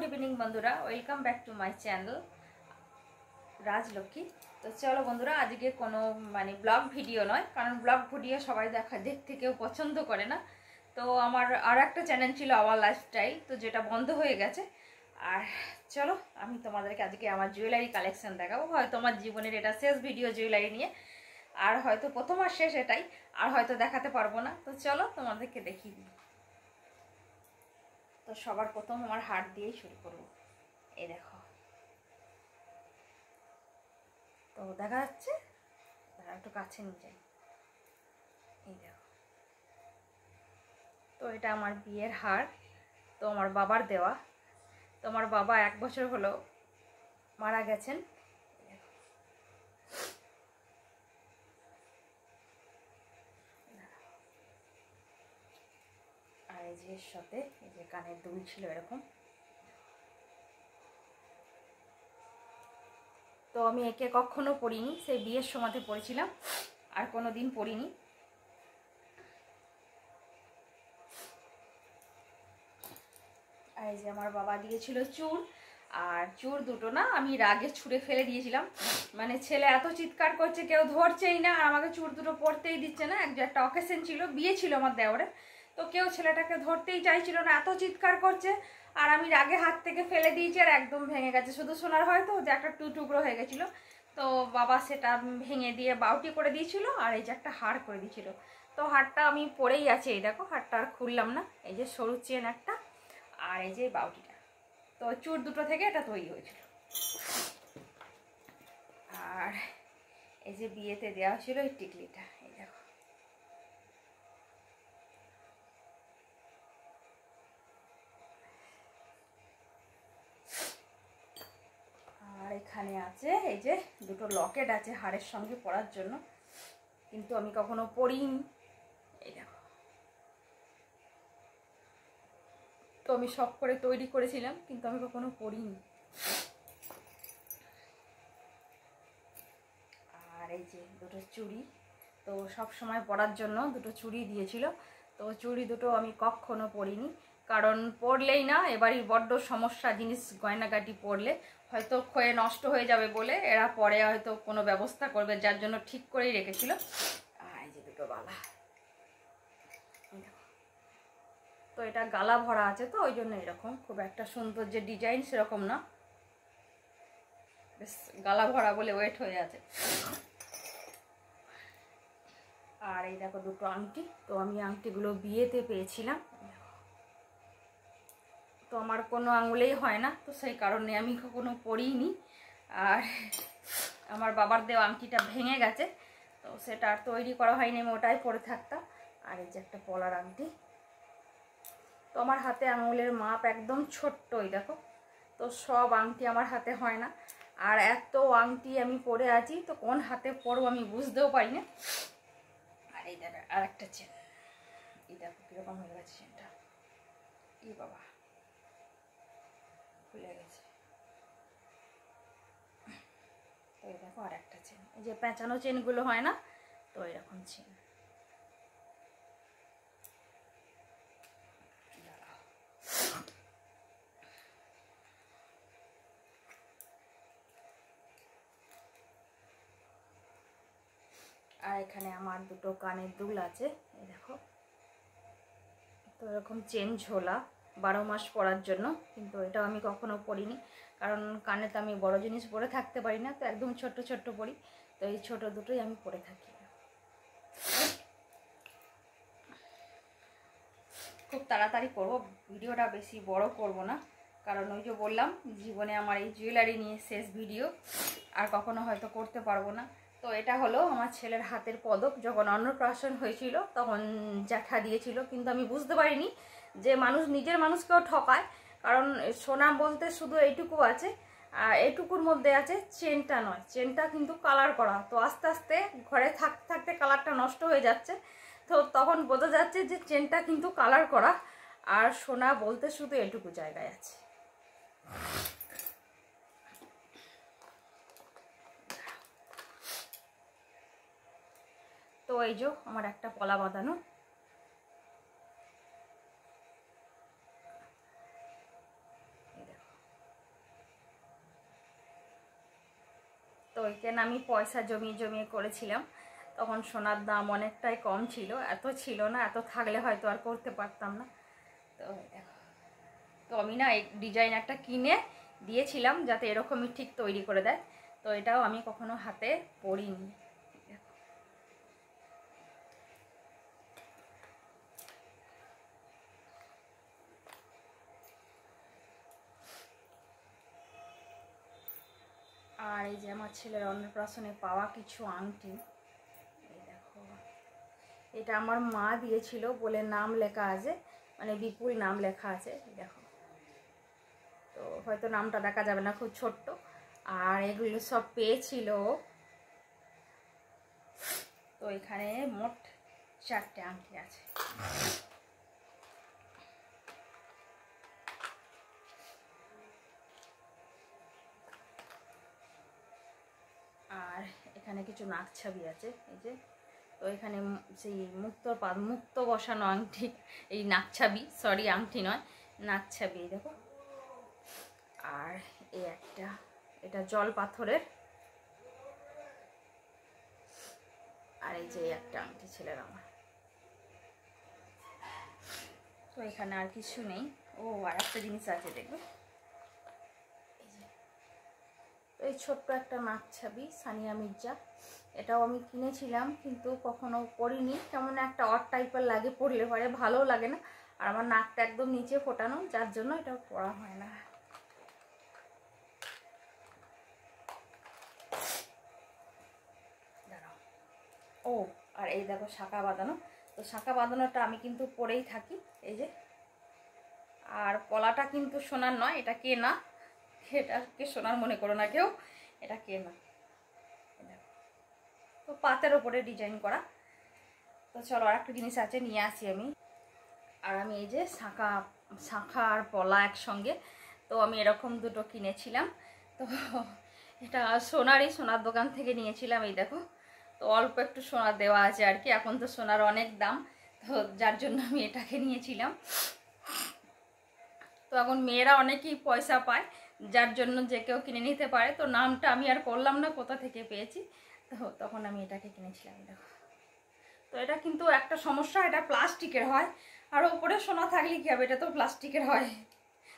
Evening বন্ধুরা, welcome back to my channel Rajlakshmi. তো চলো বন্ধুরা, আজকে কোনো ব্লগ ভিডিও নয়, কারণ ব্লগ ভিডিও সবাই দেখতে কেউ পছন্দ করে না। তো আমার আর একটা চ্যানেল ছিল আওয়ার লাইফস্টাইল, তো যেটা বন্ধ হয়ে গেছে। আর চলো আমি তোমাদেরকে আজকে আমার জুয়েলারি কালেকশন দেখাবো। হয়তো আমার জীবনের এটা শেষ ভিডিও জুয়েলারি নিয়ে, আর হয়তো প্রথম আর শেষ এটাই, আর হয়তো দেখাতে পারবো না। তো চলো তোমাদেরকে দেখিয়ে দিই। তো সবার প্রথম আমার হার দিয়েই শুরু করব। এই দেখো, তো দেখা যাচ্ছে, একটু কাছে নিয়ে যাই। এই দেখো, তো এটা আমার বিয়ের হার, তো আমার বাবার দেওয়া। তো আমার বাবা 1 বছর হলো মারা গেছেন। আর এই যে সাথে এই যে কানের দুল ছিল এরকম। তো আমি একে কখনো পরিনি, সেই বিয়ের সময়তে পরেছিলাম, আর কোনো দিন পরিনি। আর এই যে আমার বাবা দিয়েছিল চুড়, আর চুড় দুটো না আমি রাগে ছুঁড়ে ফেলে দিয়েছিলাম। ছেলে এত চিৎকার করছে, কেউ ধরছেই না, আর আমাকে চুড় দুটো পরতেই দিচ্ছে না। একটা অকেশন ছিল, বিয়ে ছিল আমার দেওরের, তো কেউ ছেলেটাকে ধরতেই চাইছিল না, এত চিৎকার করছে। আর আমি রাগে হাত থেকে ফেলে দিয়েছি, আর একদম ভেঙে গেছে। শুধু সোনার হয়তো যে একটা টুকরো হয়ে গেছিল। তো বাবা সেটা ভেঙে দিয়ে বাউটি করে দিয়েছিল, আর এই যে একটা হার করে দিয়েছিল। তো হারটা আমি পরেই আছে, এই দেখো, হারটা আর খুললাম না। এই যে সরু চেন একটা, আর এই যে বাউটিটা। তো চুড় দুটো থেকে এটা তৈরি হয়েছিল। আর এই যে বিয়েতে দেওয়া ছিল এই টিকলিটা, এই দেখো। আর এখানে আছে এই যে দুটো লকেট আছে হারের সঙ্গে পরার জন্য, কিন্তু আমি কখনো পরিনি। এই দেখো, তো আমি শখ করে তৈরি করেছিলাম, কিন্তু আমি কখনো পরিনি। আর এই যে দুটো চুড়ি, তো সব সময় পরার জন্য দুটো চুড়ি দিয়েছিল। তো চুড়ি দুটো আমি কখনো পরিনি, কারণ পরলেই না এবারই বড্ড সমস্যা। জিনিস গয়নাগাটি পরলে হয়তো ক্ষয়ে নষ্ট হয়ে যাবে বলে এরা পরে হয়তো কোনো ব্যবস্থা করবে, যার জন্য ঠিক করেই রেখেছিল। আর এই যে দুটো বালা, তো এটা গালা ভরা আছে, তো ওই জন্য এরকম, খুব একটা সুন্দর যে ডিজাইন সেরকম না, বেশ গালা ভরা বলে ওয়েট হয়ে আছে। আর এই দেখো দুটো আংটি, তো আমি আংটিগুলো বিয়েতে পেয়েছিলাম। তো আমার কোনো আঙুলেই হয় না, তো সেই কারণে আমি কখনো পরিনি। আর আমার বাবার দেওয়া আংটিটা ভেঙে গেছে, তো সেটা আর তৈরি করা হয়নি, আমি ওটাই পরে থাকতাম। আর এই যে একটা পলার আংটি, তো আমার হাতে আঙুলের মাপ একদম ছোট্ট, এই দেখো। তো সব আংটি আমার হাতে হয় না, আর এত আংটি আমি পরে আছি, তো কোন হাতে পরবো আমি বুঝতেও পারি না। আর এই দেখো আর একটা চেন, এই দেখো কিরকম হয়ে গেছে চেনটা, এই বাবা খুলে গেছে। তো এই দেখো আর একটা চেন, এই যে পেঁচানো চেনগুলো হয় না, তো এরকম চেন। আর এখানে আমার দুটো কানের দুল আছে, এই দেখো। তো এরকম চেন ঝোলা 12 মাস পরার জন্য, কিন্তু এটাও আমি কখনো পরিনি, কারণ কানে তো আমি বড় জিনিস পরে থাকতে পারি না, তো একদম ছোট্ট ছোট্ট পরি। তো এই ছোট দুটোই আমি পরে থাকি। খুব তাড়াতাড়ি করব ভিডিওটা, বেশি বড় করব না, কারণ ওই যে বললাম জীবনে আমার এই জুয়েলারি নিয়ে শেষ ভিডিও, আর কখনো হয়তো করতে পারবো না। তো এটা হলো আমার ছেলের হাতের পদক, যখন অন্নপ্রাশন হয়েছিল তখন জ্যাঠা দিয়েছিল, কিন্তু আমি বুঝতে পারিনি যে মানুষ নিজের মানুষকেও ঠকায়, কারণ সোনা বলতে শুধু এইটুকু আছে, আর এইটুকুর মধ্যে আছে, চেনটা নয়, চেনটা কিন্তু কালার করা। তো আস্তে আস্তে ঘরে থাকতে থাকতে কালারটা নষ্ট হয়ে যাচ্ছে, তো তখন বোঝা যাচ্ছে যে চেনটা কিন্তু কালার করা, আর সোনা বলতে শুধু এটুকু জায়গায় আছে। তো এই যে আমার একটা পলা বাঁধানো, এখানে আমি পয়সা জমিয়ে জমিয়ে করেছিলাম। তখন সোনার দাম অনেকটাই কম ছিল, এত ছিল না, এত থাকলে হয়তো আর করতে পারতাম না। তো দেখো, তো আমি না এই ডিজাইন একটা কিনে দিয়েছিলাম যাতে এরকমই ঠিক তৈরি করে দেয়। তো এটাও আমি কখনো হাতে পরিনি। আর এই যে আমার ছেলের অন্নপ্রাশনে পাওয়া কিছু আংটি, এই দেখো, এটা আমার মা দিয়েছিল বলে নাম লেখা আছে, মানে বিপুল নাম লেখা আছে, দেখো। তো হয়তো নামটা দেখা যাবে না, খুব ছোট্ট। আর এগুলো সব পেয়েছিল। তো এখানে মোট 4টে আংটি আছে। আর এখানে কিছু নাক ছাবি আছে, এই যে। তো এখানে সেই মুক্ত বসানো আংটি, এই নাক ছাবি, সরি আংটি নয়, নাক ছাবি, দেখো। আর এই একটা, এটা জল পাথরের। আর এই যে একটা আংটি ছেলের আমার। তো এখানে আর কিছু নেই। ও আর একটা জিনিস আছে, দেখবে, তো এই ছোট্ট একটা নাক ছাবি, সানিয়া মির্জা। এটাও আমি কিনেছিলাম কিন্তু কখনো পরিনি, কেমন একটা অড টাইপের লাগে, পরলে পরে ভালোও লাগে না। আর আমার নাকটা একদম নিচে ফোটানো, যার জন্য এটা পরা হয় না। ও আর এই দেখো শাঁখা বাঁধানো। তো শাঁখা বাঁধানোটা আমি কিন্তু পরেই থাকি, এই যে। আর পলাটা কিন্তু সোনার নয়, এটা কেনা, এটাকে সোনার মনে করো না কেউ, এটা কেনা। তো পাতের ওপরে ডিজাইন করা। তো চলো আর একটা জিনিস আছে, নিয়ে আসি আমি। আর আমি এই যে শাঁখা আর পলা একসঙ্গে, তো আমি এরকম দুটো কিনেছিলাম। তো এটা সোনার দোকান থেকে নিয়েছিলাম, এই দেখো। তো অল্প একটু সোনা দেওয়া আছে আর কি, এখন তো সোনার অনেক দাম, তো যার জন্য আমি এটাকে নিয়েছিলাম। তো এখন মেয়েরা অনেকেই পয়সা পায়, যার জন্য যে কেউ কিনে নিতে পারে। তো নামটা আমি আর করলাম না কোথা থেকে পেয়েছি, তো তখন আমি এটাকে কিনেছিলাম, দেখো। তো এটা কিন্তু একটা সমস্যা, এটা প্লাস্টিকের হয়। আর ওপরে সোনা থাকলে কি হবে, এটা তো প্লাস্টিকের হয়।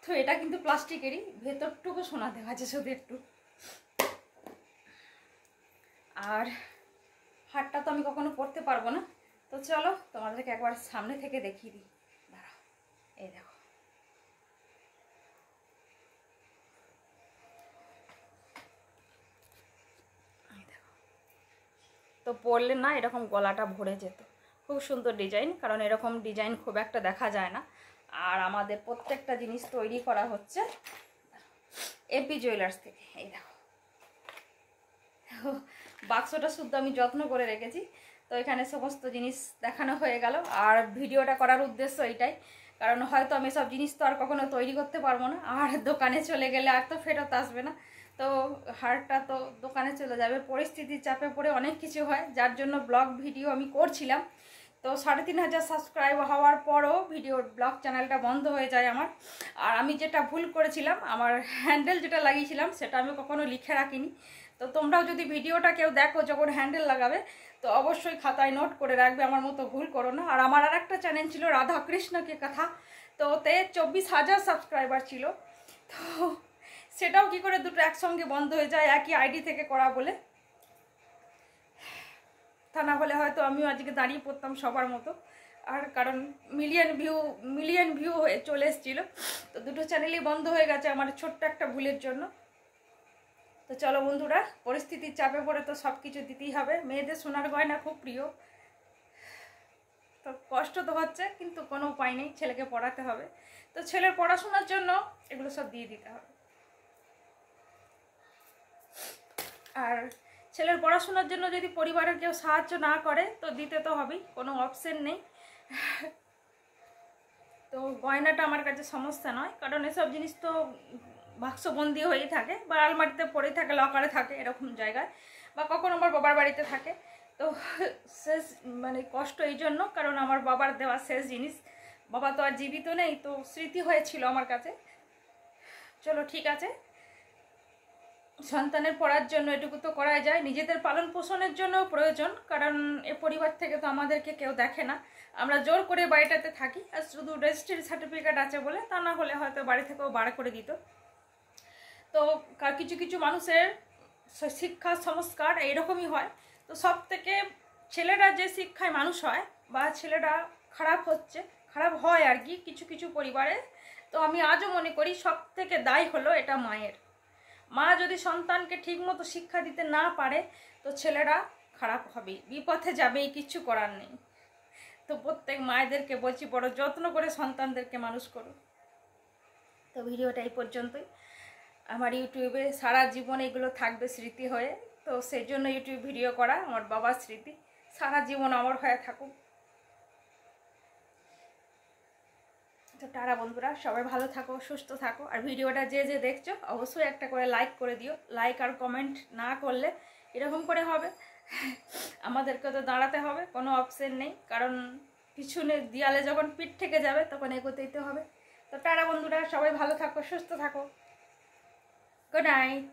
তো এটা কিন্তু প্লাস্টিকেরই, ভেতরটুকু সোনা দেওয়া আছে শুধু একটু। আর হারটা তো আমি কখনো পরতে পারবো না। তো চলো তোমাদেরকে একবার সামনে থেকে দেখিয়ে দিই, দাঁড়াও, এই দেখো। তো পরলে না এরকম গলাটা ভরে যেত, খুব সুন্দর ডিজাইন, কারণ এরকম ডিজাইন খুব একটা দেখা যায় না। আর আমাদের প্রত্যেকটা জিনিস তৈরি করা হচ্ছে এপি জুয়েলার্স থেকে, এই দেখো। বাক্সটা শুদ্ধ আমি যত্ন করে রেখেছি। তো এখানে সমস্ত জিনিস দেখানো হয়ে গেল। আর ভিডিওটা করার উদ্দেশ্য এইটাই, কারণ হয়তো আমি সব জিনিস তো আর কখনো তৈরি করতে পারবো না, আর দোকানে চলে গেলে আর তো ফেরত আসবে না। তো হারটা তো দোকানে চলে যাবে, পরিস্থিতির চাপে পড়ে অনেক কিছু হয়, যার জন্য ব্লগ ভিডিও আমি করছিলাম। তো 3500 সাবস্ক্রাইব হওয়ার পরও ব্লগ চ্যানেলটা বন্ধ হয়ে যায় আমার। আর আমি যেটা ভুল করেছিলাম, আমার হ্যান্ডেল যেটা লাগিয়েছিলাম সেটা আমি কখনো লিখে রাখিনি। তো তোমরাও যদি ভিডিওটা কেউ দেখো যখন হ্যান্ডেল লাগাবে, তো অবশ্যই খাতায় নোট করে রাখবে, আমার মতো ভুল করো না। আর আমার আর একটা চ্যানেল ছিল রাধাকৃষ্ণকে কথা, তো ওতে 24,000 সাবস্ক্রাইবার ছিল। তো সেটাও কি করে দুটো একসঙ্গে বন্ধ হয়ে যায়, একই আইডি থেকে করা বলে। তা না হলে হয়তো আমিও আজকে দাঁড়িয়ে পড়তাম সবার মতো। আর কারণ মিলিয়ন ভিউ হয়ে চলে এসেছিলো, তো দুটো চ্যানেলই বন্ধ হয়ে গেছে আমার ছোট্ট একটা ভুলের জন্য। তো চলো বন্ধুরা, পরিস্থিতির চাপে পড়ে তো সব কিছু দিতেই হবে, মেয়েদের সোনার গয়না খুব প্রিয়। তো কষ্ট তো হচ্ছে, কিন্তু কোনো উপায় নেই, ছেলেকে পড়াতে হবে। তো ছেলের পড়াশোনার জন্য এগুলো সব দিয়ে দিতে হবে। আর ছেলের পড়াশোনার জন্য যদি পরিবারের কেউ সাহায্য না করে, তো দিতে তো হবেই, কোনো অপশন নেই। তো গয়নাটা আমার কাছে সমস্যা নয়, কারণ এসব জিনিস তো বাক্সবন্দি হয়েই থাকে, বা আলমারিতে পড়েই থাকে, লকারে থাকে এরকম জায়গায়, বা কখনো আমার বাবার বাড়িতে থাকে। তো শেষ মানে কষ্ট এই জন্য, কারণ আমার বাবার দেওয়া শেষ জিনিস, বাবা তো আর জীবিত নেই, তো স্মৃতি হয়েছিল আমার কাছে। চলো ঠিক আছে, সন্তানের পড়ার জন্য এটুকু তো করা যায়, নিজেদের পালন পোষণের জন্য প্রয়োজন, কারণ এ পরিবার থেকে তো আমাদেরকে কেউ দেখে না, আমরা জোর করে বাড়িটাতে থাকি, আর শুধু রেজিস্ট্রি সার্টিফিকেট আছে বলে, তা না হলে হয়তো বাড়ি থেকেও বার করে দিত। তো কিছু কিছু মানুষের শিক্ষা সংস্কার এইরকমই হয়। তো সব থেকে ছেলেরা যে শিক্ষায় মানুষ হয় বা ছেলেরা খারাপ হয় আর কি কিছু কিছু পরিবারে, তো আমি আজও মনে করি সব থেকে দায়ী হলো এটা মায়ের। মা যদি সন্তানকে ঠিকমতো শিক্ষা দিতে না পারে তো ছেলেরা খারাপ হবে, বিপথে যাবেই, কিচ্ছু করার নেই। তো প্রত্যেক মায়েদেরকে বলছি বড় যত্ন করে সন্তানদেরকে মানুষ করো। তো ভিডিওটা এই পর্যন্তই। আমার ইউটিউবে সারা জীবন এগুলো থাকবে স্মৃতি হয়ে, তো সেই জন্য ইউটিউব ভিডিও করা, আমার বাবার স্মৃতি সারা জীবন আমার হয়ে থাকুক। তো টাটা বন্ধুরা, সবাই ভালো থাকো, সুস্থ থাকো। আর ভিডিওটা যে যে দেখছো অবশ্যই একটা করে লাইক করে দিও। লাইক আর কমেন্ট না করলে এরকম করে হবে, আমাদেরকে তো দাঁড়াতে হবে, কোনো অপশন নেই, কারণ পিছনে দেয়ালে যখন পিঠ থেকে যাবে তখন এগোতেই তো হবে। তো টাটা বন্ধুরা, সবাই ভালো থাকো, সুস্থ থাকো, গুড নাইট।